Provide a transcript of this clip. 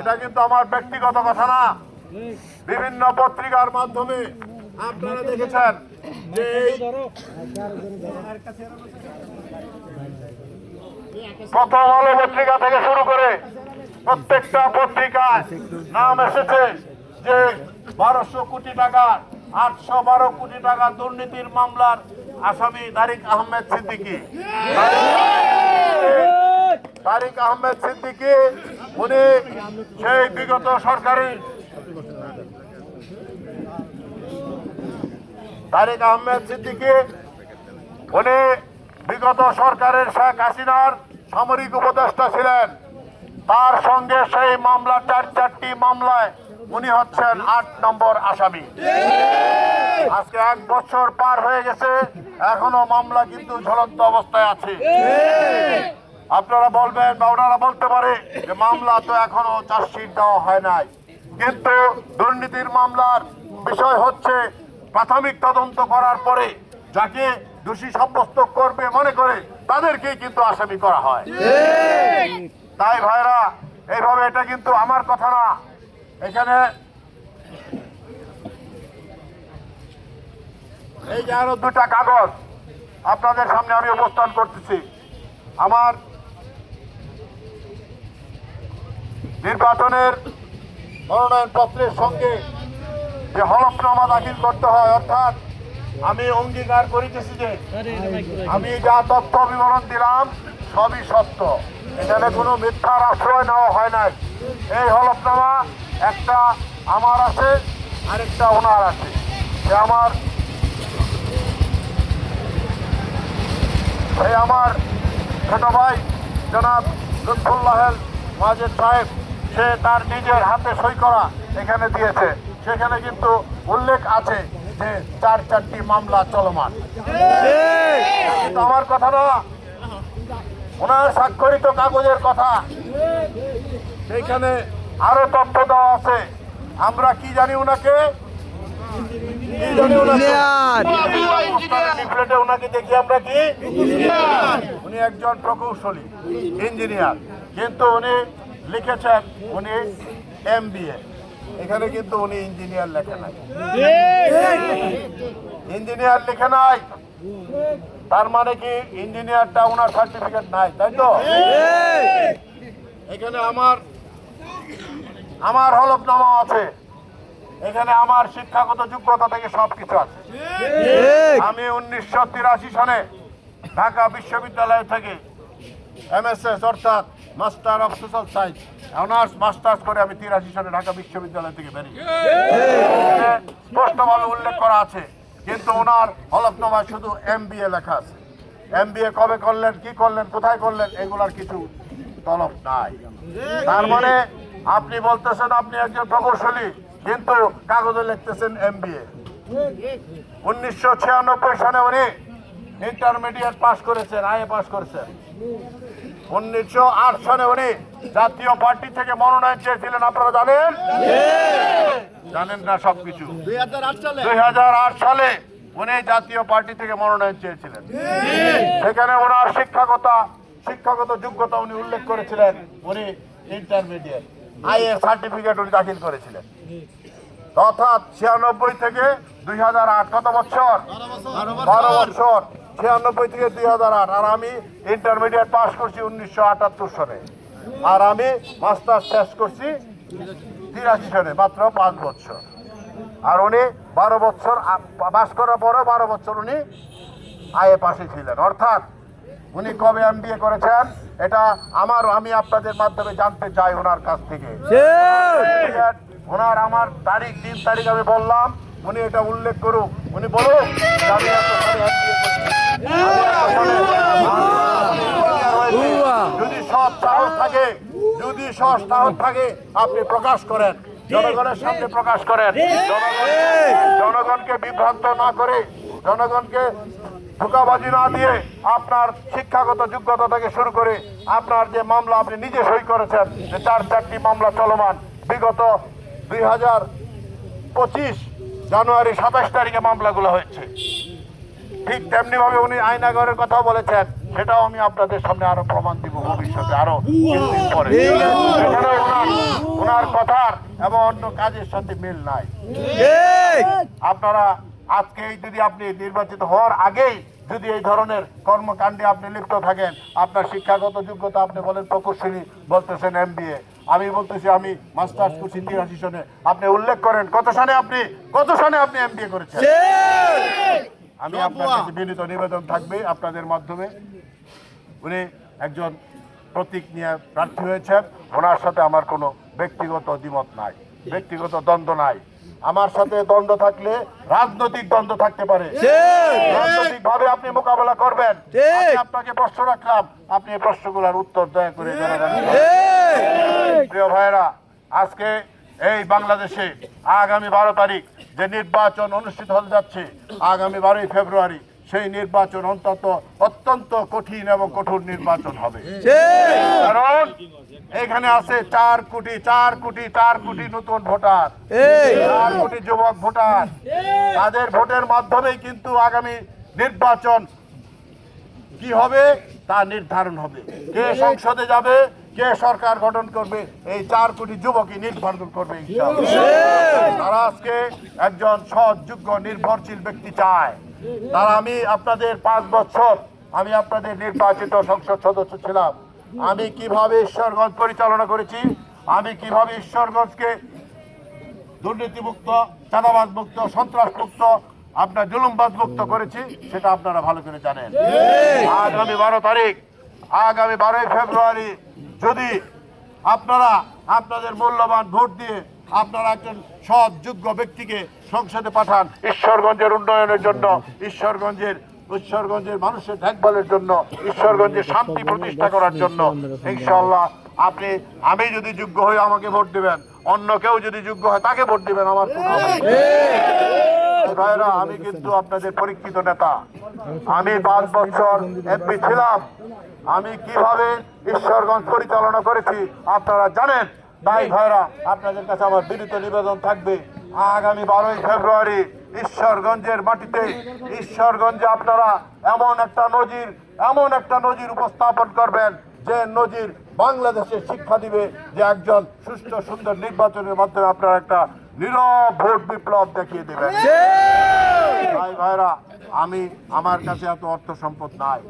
এটা কিন্তু আমার ব্যক্তিগত কথা না। বিভিন্ন পত্রিকার মাধ্যমে আপনারা দেখেছেন যে এই প্রথম আলো পত্রিকা থেকে শুরু করে প্রত্যেকটা পত্রিকায় নাম এসেছে যে 1200 কোটি টাকা 812 কোটি টাকা দুর্নীতির মামলার আসামি তারিক আহমেদ সিদ্দিকী। তারিক আহমেদ সিদ্দিকী উনি সেই বিগত সরকারের তারিক আহমেদ সিদ্দিকী উনি বিগত সরকারের শেখ হাসিনার সামরিক উপদেষ্টা ছিলেন। তার সঙ্গে সেই মামলা চারটি মামলায় উনি হচ্ছেন 8 নম্বর আসামি। আজকে 1 বছর পার হয়ে গেছে, এখনো মামলা কিন্তু ঝুলন্ত অবস্থায় আছে। আপনারা বলবেন বা ওনারা বলতে পারে যে মামলা তো এখনো চার্জশিট দেওয়া হয় নাই, কিন্তু দুর্নীতির মামলার বিষয় হচ্ছে প্রাথমিক তদন্ত করার পরে যাকে দোষী সাব্যস্ত করবে মনে করে তাদেরকেই কিন্তু আসামি করা হয়। তাই ভাইরা, এইভাবে এটা কিন্তু আমার কথা না। এখানে এই যে আরো 2টা কাগজ আপনাদের সামনে আমি উপস্থান করতেছি। আমার নির্বাচনের মনোনয়ন পত্রের সঙ্গে যে হলফনামা দাখিল করতে হয়, অর্থাৎ আমি অঙ্গীকার করিতেছি যে আমি যা তথ্য বিবরণ দিলাম সবই সত্য, এখানে কোনো মিথ্যার আশ্রয় নেওয়া হয় নাই। এই হলফনামা একটা আমার আছে, আরেকটা ওনার আছে। আমার ছোট ভাই জনাব লুৎফুল্লাহ মাজেদ সাহেব, সে তার নিজের হাতে সই করা এখানে দিয়েছে। সেখানে কিন্তু উল্লেখ আছে যে 4টি মামলা চলমান। কিন্তু আমার কথা না, ওনার স্বাক্ষরিত কাগজের কথা। সেইখানে আরো তথ্য দেওয়া আছে। আমরা কি জানি ওনাকে, ওনাকে দেখি আমরা কি, উনি একজন প্রকৌশলী ইঞ্জিনিয়ার, কিন্তু উনি লিখেছেন উনি MBA। এখানে কিন্তু উনি ইঞ্জিনিয়ার লেখে নাই, ইঞ্জিনিয়ার লিখে নাই। তার মানে কি ইঞ্জিনিয়ারটা ওনার সার্টিফিকেট নাই, তাই তো? এখানে আমার হলফনামা আছে, এখানে আমার শিক্ষাগত যোগ্যতা থেকে সবকিছু আছে। আমি 1983 সনে ঢাকা বিশ্ববিদ্যালয় থেকে MSS অর্থাৎ master of social science honours masters করে আমি 83 সনে ঢাকা বিশ্ববিদ্যালয় থেকে বেরিয়ে স্পষ্টভাবে উল্লেখ করা আছে। কিন্তু ওনার হলফনামায় শুধু MBA লেখা আছে। MBA কবে করলেন, কি করলেন, কোথায় করলেন, এগুলার কিছু তলব নাই। তার মানে আপনি বলতেছেন আপনি একজন প্রকৌশলী, কিন্তু কাগজে লিখতেছেন MBA। 1996 সনে উনি ইন্টারমিডিয়েট পাস করেছেন, IA পাস করেছেন। 1908 সনে উনি জাতীয় পার্টি থেকে মনোনয়ন চেয়েছিলেন, আপনারা জানেন? জানেন না সবকিছু। 2008 সালে উনি জাতীয় পার্টি থেকে মনোনয়ন চেয়েছিলেন। সেখানে ওনার শিক্ষাগত যোগ্যতা উনি উল্লেখ করেছিলেন, উনি ইন্টারমিডিয়েট IA সার্টিফিকেট উনি দাখিল করেছিলেন। অর্থাৎ 96 থেকে 2008 কত বছর? 12 বছর। 96 থেকে 2008। আর আমি ইন্টারমিডিয়েট পাস করছি 1978 সনে, আর আমি মাস্টার্স শেষ করছি 83 সনে, মাত্র 5 বছর। আর উনি 12 বছর পাস করার পরে 12 বছর উনি IA পাশে ছিলেন। অর্থাৎ উনি কবে MBA করেছেন এটা আমি আপনাদের মাধ্যমে জানতে চাই ওনার কাছ থেকে। ওনার আমার তারিখ 3 তারিখ আমি বললাম, উনি এটা উল্লেখ করুক, উনি বলুন আমি যদি সৎ সাহস থাকে আপনি প্রকাশ করেন, জনগণের সামনে প্রকাশ করেন, জনগণকে বিভ্রান্ত না করে, জনগণকে ধোঁকাবাজি না দিয়ে আপনার শিক্ষাগত যোগ্যতা থেকে শুরু করে আপনার যে মামলা আপনি নিজে সই করেছেন যে 4টি মামলা চলমান, বিগত 2025 জানুয়ারি 27 তারিখে মামলাগুলো হয়েছে। ঠিক তেমনি ভাবে উনি আয়নাগরের কথা বলেছেন, সেটাও আমি আপনাদের সামনে আরো প্রমাণ দিব ভবিষ্যতে, আরো কিছুদিন পরে। কথার এবং অন্য কাজের সাথে মিল নাই। আপনারা আজকে যদি আপনি নির্বাচিত হওয়ার আগেই যদি এই ধরনের কর্মকাণ্ডে আপনি লিপ্ত থাকেন, আপনার শিক্ষাগত যোগ্যতা আপনি বলেন প্রকৌশলী, বলতেছেন MBA, আমি বলতেছি আমি মাস্টার্স করছি 83 সনে, আপনি উল্লেখ করেন কত সনে আপনি MBA করেছেন। আমি আপনার কাছে বিনীত নিবেদন থাকবে আপনাদের মাধ্যমে, উনি একজন প্রতীক নিয়ে প্রার্থী হয়েছেন, ওনার সাথে আমার কোনো ব্যক্তিগত দ্বিমত নাই, ব্যক্তিগত দ্বন্দ্ব নাই। আমার সাথে দ্বন্দ্ব থাকলে রাজনৈতিক দ্বন্দ্ব থাকতে পারে, রাজনৈতিক ভাবে আপনি মোকাবেলা করবেন। আমি আপনাকে প্রশ্ন রাখলাম, আপনি এই প্রশ্নগুলোর উত্তর দয়া করে জানাবেন। প্রিয় ভাইয়েরা, আজকে এই বাংলাদেশে আগামী 12 তারিখ যে নির্বাচন অনুষ্ঠিত হতে যাচ্ছে, আগামী 12ই ফেব্রুয়ারি, সেই নির্বাচন অত্যন্ত কঠিন এবং কঠোর নির্বাচন হবে। কারণ এখানে আছে 4 কোটি নতুন ভোটার, 4 কোটি যুবক ভোটার। তাদের ভোটের মাধ্যমেই কিন্তু আগামী নির্বাচন কি হবে তা নির্ধারণ হবে। কে সংসদে যাবে, কে সরকার গঠন করবে, এই 4 কোটি যুবকই নির্ধারণ করবে ইনশাআল্লাহ। তারা আজকে একজন সৎ, যোগ্য, নির্ভরশীল ব্যক্তি চায়। তারা, আমি আপনাদের 5 বছর আমি আপনাদের নির্বাচিত সংসদ সদস্য ছিলাম। আমি কিভাবে ঈশ্বরগঞ্জ পরিচালনা করেছি, আমি কিভাবে ঈশ্বরগঞ্জকে দুর্নীতিমুক্ত, চাঁদাবাজ মুক্ত, সন্ত্রাস মুক্ত, আপনার জুলুমবাজ মুক্ত করেছি, সেটা আপনারা ভালো করে জানেন। আগামী 12 তারিখ, আগামী 12ই ফেব্রুয়ারি যদি আপনারা আপনাদের মূল্যবান ভোট দিয়ে আপনারা একজন সৎ, যোগ্য ব্যক্তিকে সংসদে পাঠান ঈশ্বরগঞ্জের উন্নয়নের জন্য, ঈশ্বরগঞ্জের মানুষের দেখভালের জন্য, ঈশ্বরগঞ্জের শান্তি প্রতিষ্ঠা করার জন্য, ইনশাআল্লাহ আমি যদি যোগ্য হই আমাকে ভোট দিবেন, অন্য কেউ যদি যোগ্য হয় তাকে ভোট দিবেন। আমার ভাইরা, আমি কিন্তু আপনাদের পরীক্ষিত নেতা। আমি 5 বছর MP ছিলাম। আমি কিভাবে ঈশ্বরগঞ্জ পরিচালনা করেছি আপনারা জানেন। তাই ভাইরা, আপনাদের কাছে আমার বিনীত নিবেদন থাকবে, আগামী 12ই ফেব্রুয়ারি ঈশ্বরগঞ্জের মাটিতে, ঈশ্বরগঞ্জে আপনারা এমন একটা নজির উপস্থাপন করবেন, যে নজির বাংলাদেশে শিক্ষা দিবে যে একজন সুষ্ঠু, সুন্দর নির্বাচনের মাধ্যমে আপনারা একটা নীরব ভোট বিপ্লব দেখিয়ে দেবেন। ভাই ভাইরা, আমার কাছে এত অর্থ সম্পদ নাই।